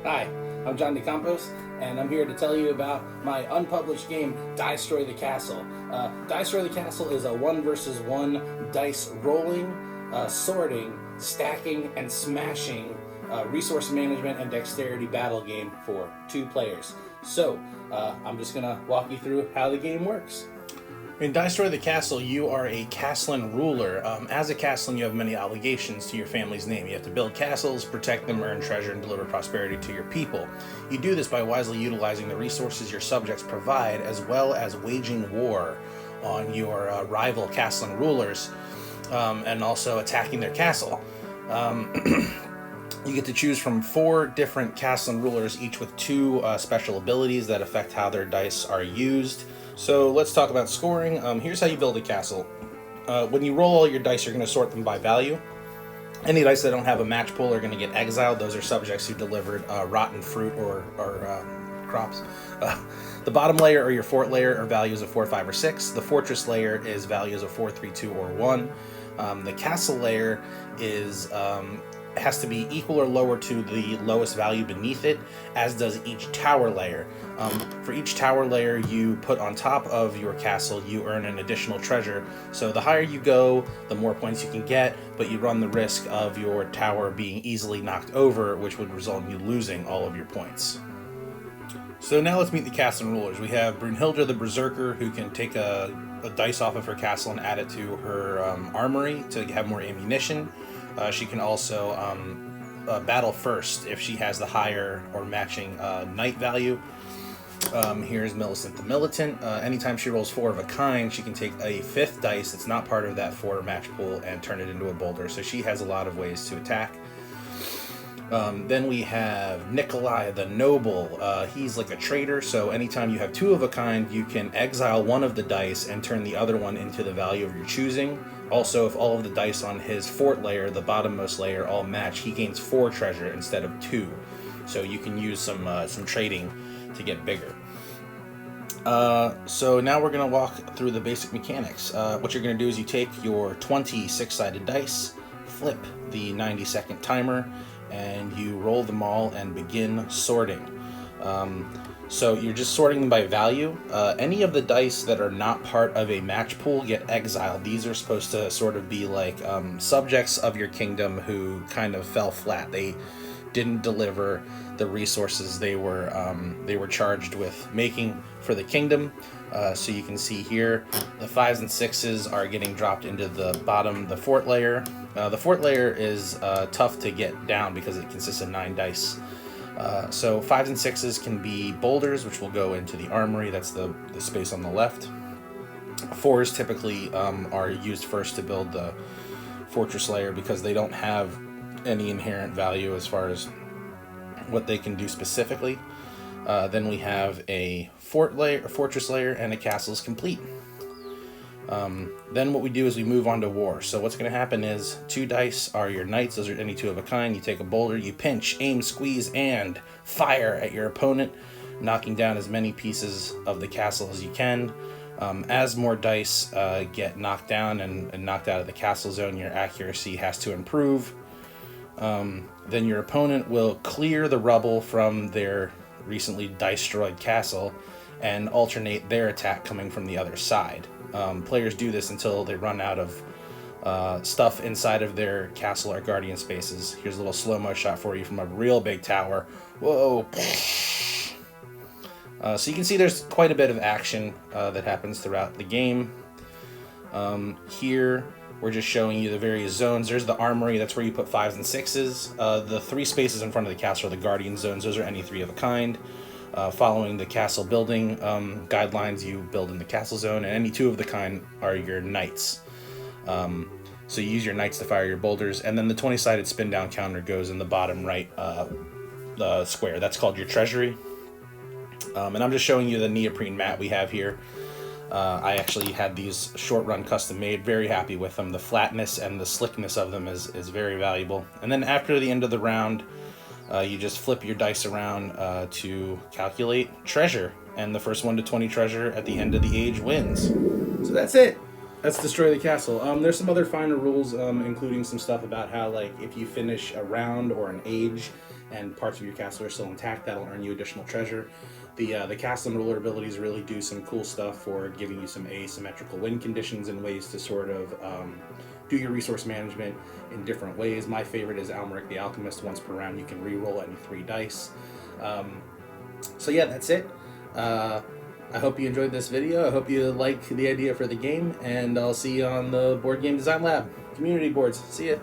Hi, I'm John Campos, and I'm here to tell you about my unpublished game, DICETROY the CASTLE. DICETROY the CASTLE is a 1 versus 1 dice rolling, sorting, stacking, and smashing resource management and dexterity battle game for 2 players. So, I'm just going to walk you through how the game works. In DICETROY the Castle, you are a Castellan ruler. As a Castellan, you have many obligations to your family's name. You have to build castles, protect them, earn treasure, and deliver prosperity to your people. You do this by wisely utilizing the resources your subjects provide, as well as waging war on your rival Castellan rulers, and also attacking their castle. You get to choose from 4 different Castellan rulers, each with 2 special abilities that affect how their dice are used. So let's talk about scoring. Here's how you build a castle. When you roll all your dice, you're going to sort them by value. Any dice that don't have a match pool are going to get exiled. Those are subjects who delivered rotten fruit or crops. The bottom layer or your fort layer are values of 4, 5, or 6. The fortress layer is values of 4, 3, 2, or 1. The castle layer is has to be equal or lower to the lowest value beneath it, as does each tower layer. For each tower layer you put on top of your castle, you earn an additional treasure. So the higher you go, the more points you can get, but you run the risk of your tower being easily knocked over, which would result in you losing all of your points. So now let's meet the Castellan rulers. We have Brunhilde the Berserker, who can take a dice off of her castle and add it to her armory to have more ammunition. She can also battle first if she has the higher or matching knight value. Here's Millicent the Militant. Anytime she rolls 4 of a kind, she can take a 5th dice that's not part of that 4 match pool and turn it into a boulder. So she has a lot of ways to attack. Then we have Nikolai the Noble. He's like a traitor, so anytime you have 2 of a kind, you can exile one of the dice and turn the other one into the value of your choosing. Also, if all of the dice on his fort layer, the bottommost layer, all match, he gains 4 treasure instead of 2. So you can use some trading to get bigger. So now we're going to walk through the basic mechanics. What you're going to do is you take your 20 6-sided dice, flip the 90-second timer, and you roll them all and begin sorting. So you're just sorting them by value. Any of the dice that are not part of a match pool get exiled. These are supposed to sort of be like subjects of your kingdom who kind of fell flat. They didn't deliver the resources they were charged with making for the kingdom. So you can see here the 5s and 6s are getting dropped into the bottom, the fort layer. The fort layer is tough to get down because it consists of 9 dice. So 5s and 6s can be boulders, which will go into the armory. That's the space on the left. 4s typically are used first to build the fortress layer because they don't have any inherent value as far as what they can do specifically. Then we have a fortress layer, and a castle is complete. Then what we do is we move on to war. So what's going to happen is 2 dice are your knights. Those are any 2 of a kind. You take a boulder, you pinch, aim, squeeze, and fire at your opponent, knocking down as many pieces of the castle as you can. As more dice get knocked down and knocked out of the castle zone, your accuracy has to improve. Then your opponent will clear the rubble from their recently dice-destroyed castle and alternate their attack coming from the other side. Players do this until they run out of stuff inside of their castle or guardian spaces. Here's a little slow-mo shot for you from a real big tower. Whoa! So you can see there's quite a bit of action that happens throughout the game. Here we're just showing you the various zones. There's the armory, that's where you put 5s and 6s. The 3 spaces in front of the castle are the guardian zones. Those are any 3 of a kind. Following the castle building guidelines, you build in the castle zone, and any 2 of the kind are your knights. So you use your knights to fire your boulders, and then the 20-sided spin down counter goes in the bottom right square. That's called your treasury. And I'm just showing you the neoprene mat we have here. I actually had these short run custom made, very happy with them. The flatness and the slickness of them is very valuable. And then after the end of the round, you just flip your dice around to calculate treasure, and the first 1 to 20 treasure at the end of the age wins. So that's it. That's Destroy the Castle. There's some other finer rules, including some stuff about how, like, if you finish a round or an age and parts of your castle are still intact, that'll earn you additional treasure. The castle and ruler abilities really do some cool stuff for giving you some asymmetrical win conditions and ways to sort of do your resource management in different ways. My favorite is Almeric the Alchemist. Once per round, you can re-roll any 3 dice. So yeah, that's it. I hope you enjoyed this video. I hope you like the idea for the game, and I'll see you on the Board Game Design Lab community boards. See ya.